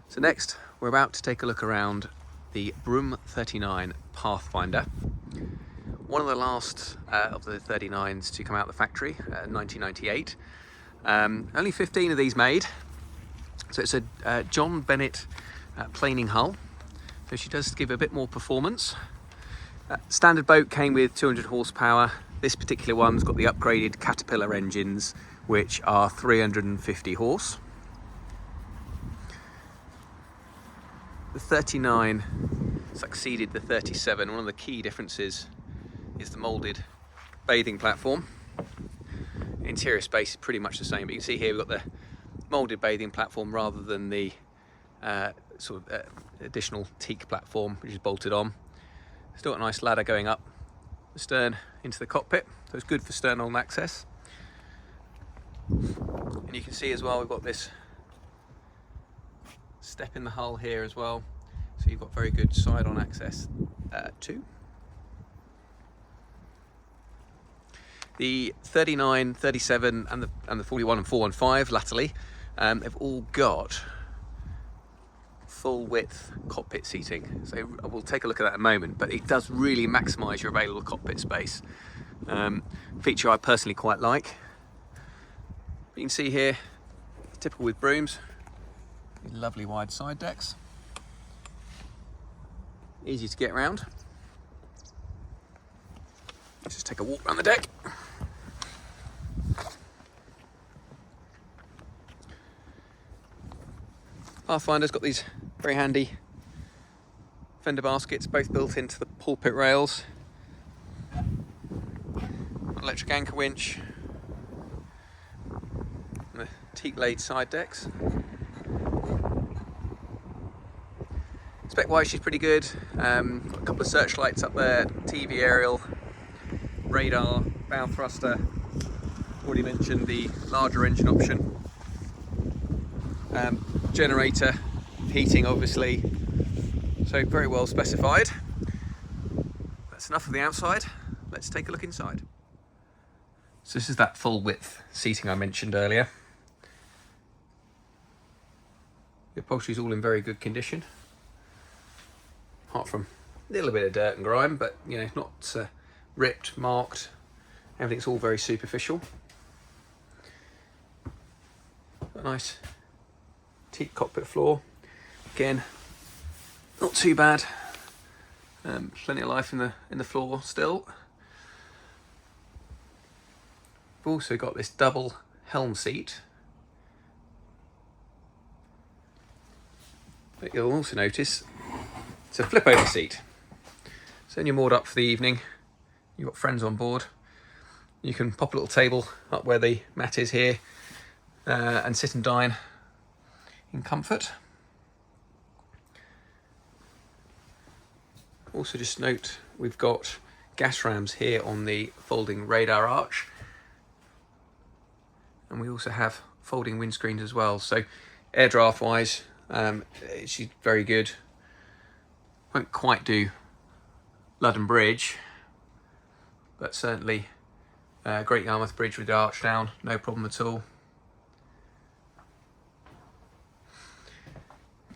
So next, we're about to take a look around the Broom 39 Pathfinder. One of the last of the 39s to come out of the factory, 1998. Only 15 of these made. So it's a John Bennett planing hull. So she does give a bit more performance. Standard boat came with 200 horsepower. This particular one's got the upgraded Caterpillar engines, which are 350 horse. The 39 succeeded the 37. One of the key differences is the moulded bathing platform. Interior space is pretty much the same, but you can see here we've got the moulded bathing platform rather than the additional teak platform which is bolted on. Still got a nice ladder going up the stern into the cockpit, so it's good for stern-on access. And you can see as well we've got this step in the hull here as well, so you've got very good side-on access too. The 39, 37 and the 41 and 415 latterly, they've all got full width cockpit seating. So we'll take a look at that in a moment, but it does really maximise your available cockpit space. Feature I personally quite like. You can see here, typical with Brooms, lovely wide side decks. Easy to get around. Let's just take a walk around the deck. Pathfinder's got these very handy fender baskets, both built into the pulpit rails. Electric anchor winch. And the teak-laid side decks. Spec-wise, she's pretty good. Got a couple of searchlights up there, TV aerial, radar, bow thruster. Already mentioned the larger engine option. Generator, heating obviously, so very well specified. That's enough of the outside. Let's take a look inside. So this is that full width seating I mentioned earlier. The upholstery is all in very good condition, apart from a little bit of dirt and grime, but you know, not ripped, marked. Everything's all very superficial. Got a nice teak cockpit floor, again not too bad. Plenty of life in the floor still. We've also got this double helm seat, but you'll also notice it's a flip over seat. So when you're moored up for the evening, you've got friends on board, you can pop a little table up where the mat is here and sit and dine in comfort. Also just note we've got gas rams here on the folding radar arch, and we also have folding windscreens as well, so air draft wise she's very good. Won't quite do London Bridge, but certainly Great Yarmouth Bridge with the arch down, no problem at all.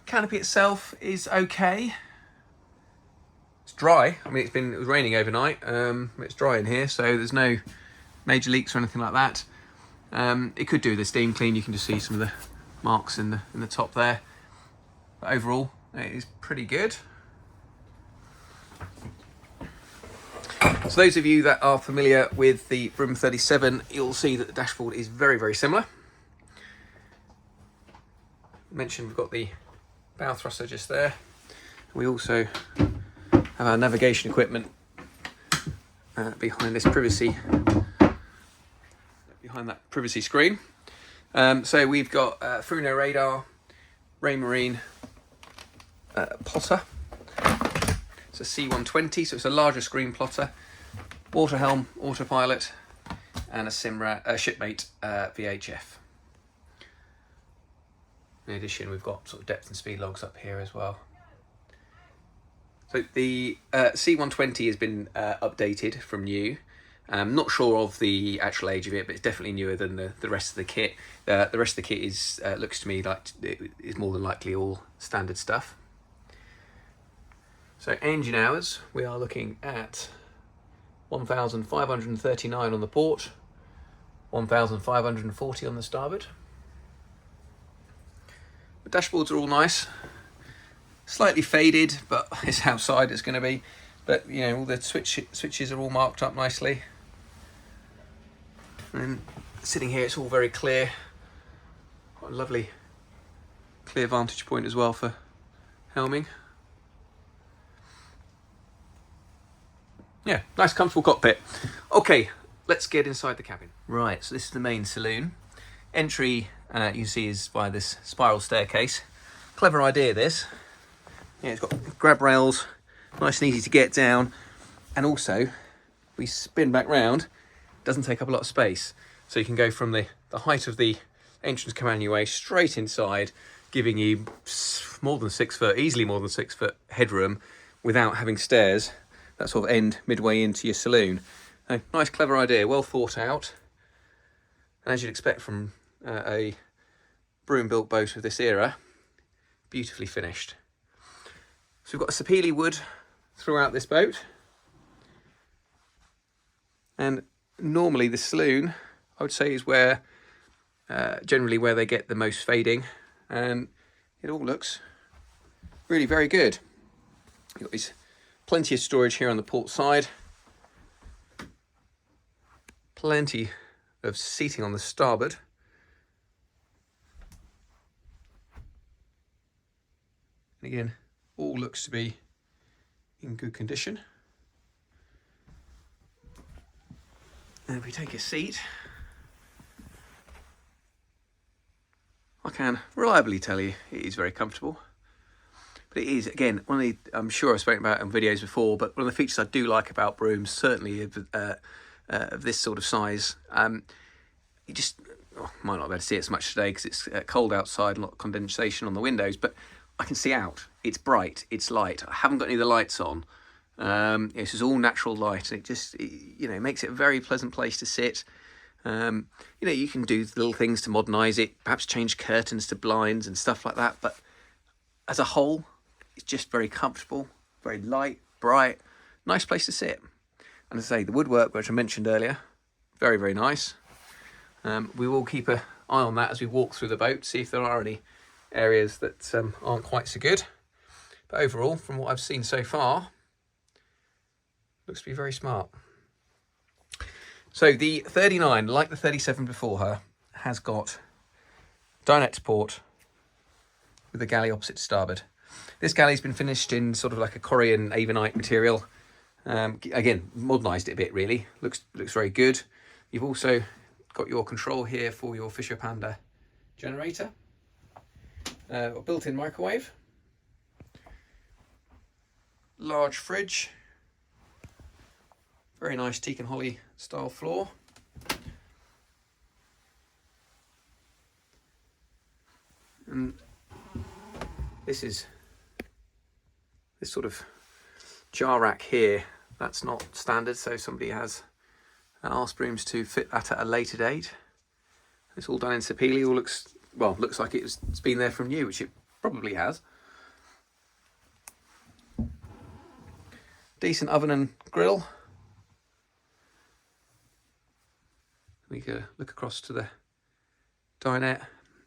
Canopy itself is okay. It's dry. I mean, it was raining overnight. It's dry in here, so there's no major leaks or anything like that. It could do the steam clean. You can just see some of the marks in the top there. But overall, it is pretty good. So those of you that are familiar with the Broom 37, you'll see that the dashboard is very, very similar. I mentioned we've got the bow thruster just there. We also have our navigation equipment behind that privacy screen. So we've got Funo radar, Raymarine plotter. It's a C120, so it's a larger screen plotter, auto helm, autopilot, and a shipmate VHF. In addition, we've got sort of depth and speed logs up here as well. So the C120 has been updated from new, Not sure of the actual age of it, but it's definitely newer than the rest of the kit. The rest of the kit is looks to me like it is more than likely all standard stuff. So engine hours, we are looking at 1,539 on the port, 1,540 on the starboard. The dashboards are all nice, slightly faded, but it's how outside it's going to be. But you know, all the switches are all marked up nicely. And sitting here, it's all very clear. Quite a lovely clear vantage point as well for helming. Yeah, nice comfortable cockpit. Okay, let's get inside the cabin. Right, so this is the main saloon. Entry, you can see, is via this spiral staircase. Clever idea, this. Yeah, it's got grab rails, nice and easy to get down. And also, we spin back round, doesn't take up a lot of space. So you can go from the height of the entrance companionway straight inside, giving you more than 6 foot, easily more than 6 foot headroom without having stairs that sort of end midway into your saloon. So, nice, clever idea, well thought out. And as you'd expect from a Broom built boat of this era, beautifully finished. So we've got a sapele wood throughout this boat. And normally the saloon, I would say, is where generally where they get the most fading, and it all looks really very good. You've got these plenty of storage here on the port side, plenty of seating on the starboard, and again, all looks to be in good condition. And if we take a seat, I can reliably tell you it is very comfortable. But it is, again, one of the, I'm sure I've spoken about it in videos before, but one of the features I do like about Brooms, certainly of this sort of size, you just might not be able to see it as much today because it's cold outside, a lot of condensation on the windows, but I can see out. It's bright, it's light. I haven't got any of the lights on. This is all natural light, and it just, you know, makes it a very pleasant place to sit. You know, you can do little things to modernise it, perhaps change curtains to blinds and stuff like that, but as a whole, it's just very comfortable, very light, bright, nice place to sit. And as I say, the woodwork, which I mentioned earlier, very, very nice. We will keep an eye on that as we walk through the boat, see if there are any areas that aren't quite so good. But overall, from what I've seen so far, looks to be very smart. So the 39, like the 37 before her, has got dinette to port with the galley opposite to starboard. This galley's been finished in sort of like a Korean avonite material. Again, modernised it a bit really. Looks very good. You've also got your control here for your Fisher Panda generator. A built-in microwave. Large fridge. Very nice teak and holly style floor. And this sort of jar rack here, that's not standard, so somebody has asked Brooms to fit that at a later date. It's all done in sapele, all looks like it's been there from new, which it probably has. Decent oven and grill. We can look across to the dinette.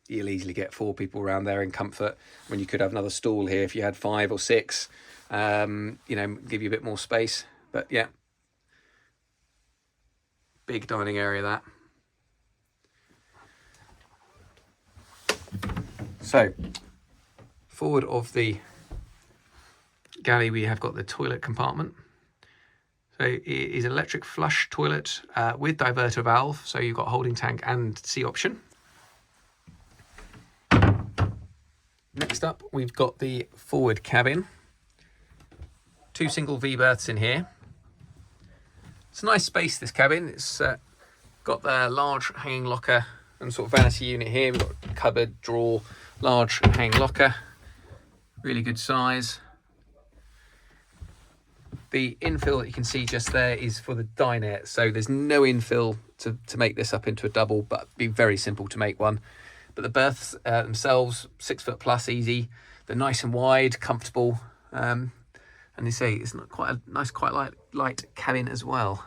You'll easily get 4 people around there in comfort, when you could have another stool here if you had 5 or 6. You know, give you a bit more space. But yeah, big dining area that. So, forward of the galley, we have got the toilet compartment. So it is an electric flush toilet with diverter valve, so you've got holding tank and C option. Next up, we've got the forward cabin. 2 single V berths in here. It's a nice space, this cabin. It's got the large hanging locker and sort of vanity unit here. We've got cupboard, drawer, large hanging locker. Really good size. The infill that you can see just there is for the dinette, so there's no infill to make this up into a double, but it'd be very simple to make one. But the berths themselves, 6 foot plus, easy. They're nice and wide, comfortable, and they say it's not quite a nice, quite light cabin as well.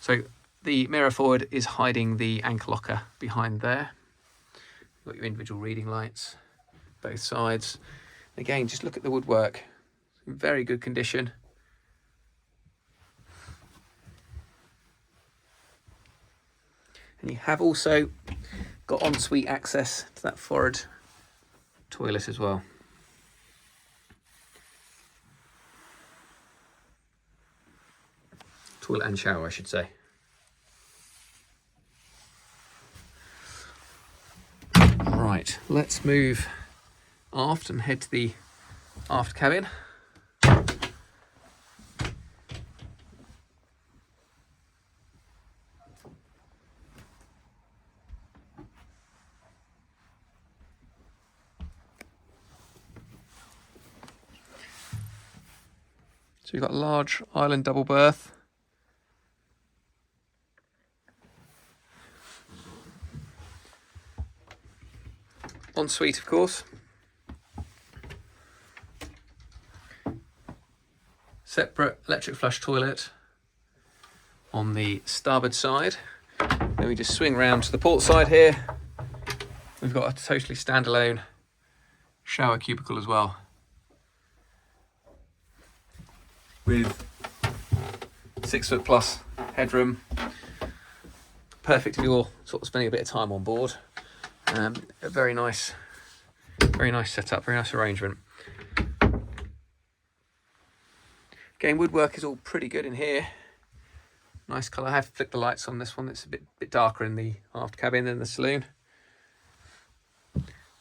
So the mirror forward is hiding the anchor locker behind there. You've got your individual reading lights, both sides. Again, just look at the woodwork, in very good condition. And you have also got ensuite access to that forward toilet as well. Toilet and shower, I should say. Right, let's move aft and head to the aft cabin. So you've got a large island double berth. Ensuite, of course. Separate electric flush toilet on the starboard side. Then we just swing round to the port side here. We've got a totally standalone shower cubicle as well, with 6 foot plus headroom. Perfect if you're sort of spending a bit of time on board. A very nice setup, very nice arrangement. Again, woodwork is all pretty good in here. Nice colour. I have flicked the lights on this one. It's a bit darker in the aft cabin than the saloon.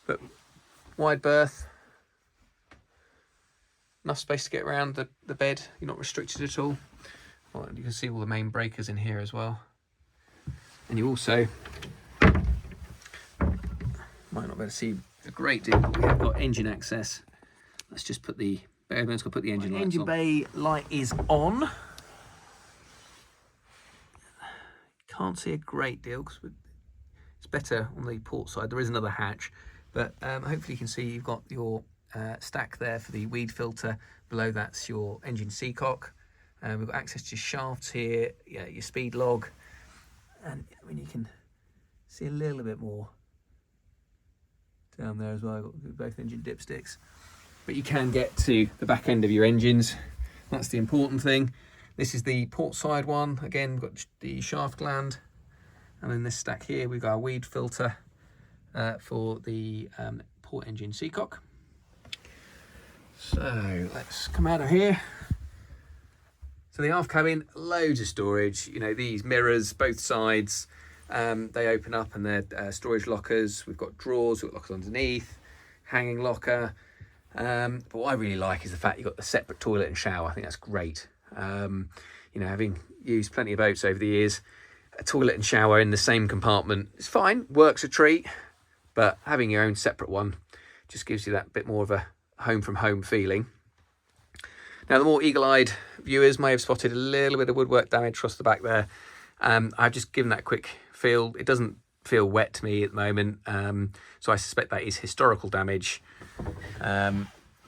But wide berth. Enough space to get around the bed. You're not restricted at all. Well, you can see all the main breakers in here as well. And you also might not be able to see a great deal, but we have got engine access. Let's just put the everyone's got to put the engine lights on. Engine bay light is on. Can't see a great deal because it's better on the port side. There is another hatch, but hopefully you can see you've got your stack there for the weed filter. Below that's your engine seacock. We've got access to your shafts here, your speed log, and I mean you can see a little bit more down there as well. I've got both engine dipsticks, but you can get to the back end of your engines. That's the important thing. This is the port side one. Again, we've got the shaft gland, and in this stack here we've got our weed filter for the port engine seacock. So let's come out of here. So the aft cabin, loads of storage. You know, these mirrors, both sides. They open up and they're storage lockers. We've got drawers, we've got lockers underneath, hanging locker. But what I really like is the fact you've got the separate toilet and shower. I think that's great. You know, having used plenty of boats over the years, a toilet and shower in the same compartment is fine, works a treat, but having your own separate one just gives you that bit more of a home from home feeling. Now, the more eagle-eyed viewers may have spotted a little bit of woodwork damage across the back there. I've just given that a quick feel. It doesn't feel wet to me at the moment, so I suspect that is historical damage. Yeah,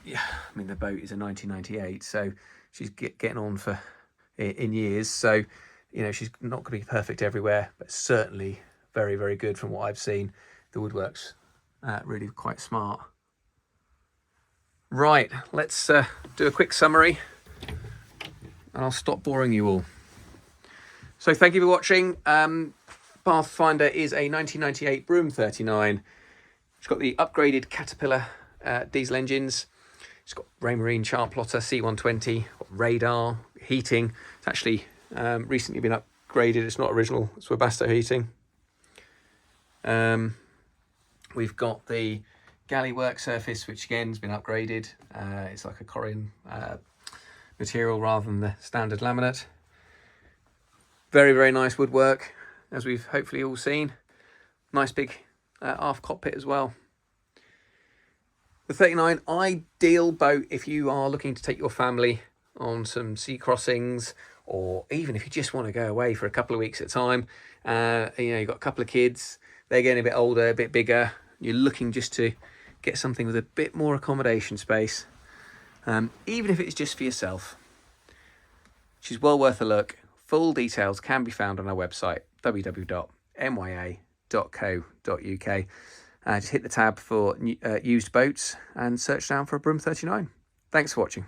I mean, the boat is a 1998, so she's getting on for in years, so you know she's not going to be perfect everywhere, but certainly very, very good from what I've seen. The woodwork's really quite smart. Right, let's do a quick summary and I'll stop boring you all. So thank you for watching. Pathfinder is a 1998 Broom 39. It's got the upgraded Caterpillar diesel engines. It's got Raymarine chart plotter, C120, got radar, heating. It's actually recently been upgraded. It's not original, it's Webasto heating. We've got the Galley work surface, which again has been upgraded. It's like a Corian material rather than the standard laminate. Very, very nice woodwork, as we've hopefully all seen. Nice big aft cockpit as well. The 39, ideal boat if you are looking to take your family on some sea crossings, or even if you just want to go away for a couple of weeks at a time. You've got a couple of kids, they're getting a bit older, a bit bigger. You're looking just to get something with a bit more accommodation space, even if it's just for yourself. She's well worth a look. Full details can be found on our website, www.mya.co.uk. Just hit the tab for used boats and search down for a Broom 39. Thanks for watching.